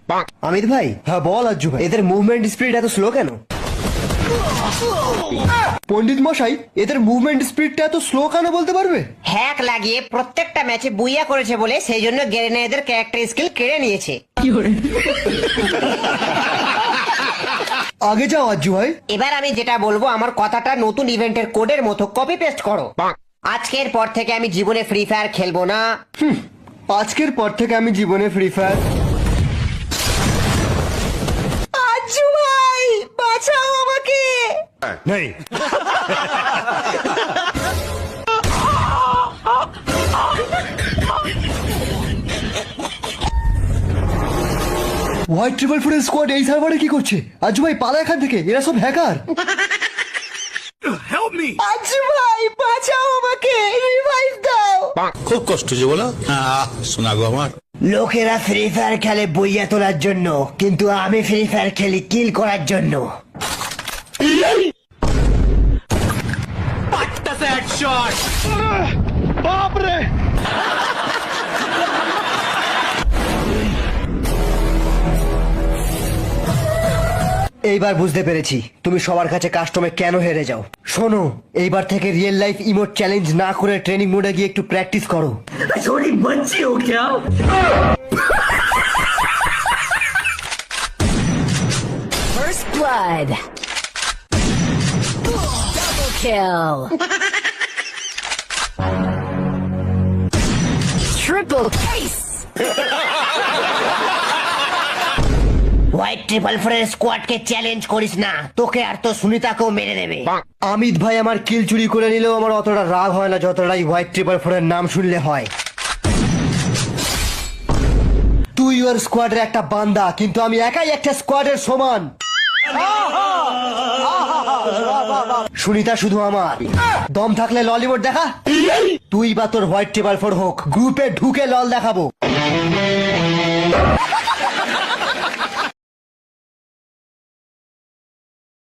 अमित भाई। हाँ बोल अज्जू भाई। इधर मूवमेंट स्पीड এত স্লো কেন? পণ্ডিত মশাই, এদের মুভমেন্ট স্পিডটা এত স্লো কেন বলতে পারবে? হ্যাক লাগিয়ে প্রত্যেকটা ম্যাচে বুইয়া করেছে বলে সেই জন্য গ্রেনেডের ক্যারেক্টার স্কিল কেড়ে নিয়েছে। আগে যাও আজ্জু ভাই। এবার আমি যেটা বলবো আমার কথাটা নতুন ইভেন্টের কোডের মতো কপি পেস্ট করো। আজকের পর থেকে আমি জীবনে ফ্রি ফায়ার খেলবো না। আজকের পর থেকে আমি জীবনে ফ্রি ফায়ার। আজ্জু ভাই বাঁচাও আমাকে। नहीं। হোয়াইট ট্রিপল ফোর স্কোয়াড এই সার্ভারে কি করছে? আজ্জু ভাই পালা এখান থেকে, এরা সব হ্যাকার। Help me! আজ্জু ভাই বাঁচাও আমাকে, রিভাইভ দাও। খুব কষ্ট যে বলো শোনা গো আমার। লোকেরা ফ্রি ফায়ার খেলে বইয়া তোলার জন্য, কিন্তু আমি ফ্রি ফায়ার খেলি কিল করার জন্য। এইবার বুঝতে পেরেছি তুমি সবার কাছে কাস্টমে কেন হেরে যাও। শোনো, এইবার থেকে রিয়েল লাইফ ইমোট চ্যালেঞ্জ না করে ট্রেনিং মোডে গিয়ে একটু প্র্যাকটিস করো। थोड़ी बच्ची हो क्या? First blood. Double kill. Triple ace. White triple ফোরের স্কোয়াডকে চ্যালেঞ্জ করিস না, তোকে আর তো সুনিতাকেও মেরে দেবে। অমিত ভাই আমার কিল চুরি করে নিলেও আমার অতটা রাগ হয় না যতটাই হোয়াইট ট্রিপল ফোরের নাম শুনলে হয়। তুই ওর স্কোয়াডের একটা বান্দা, কিন্তু আমি একাই একটা স্কোয়াডের সমান। সুনিতা শুধু আমার। দম থাকলে ললিউড দেখা। তুই বা তোর হোয়াইট ট্রিপল ফোর হোক, গ্রুপে ঢুকে লল দেখাবো।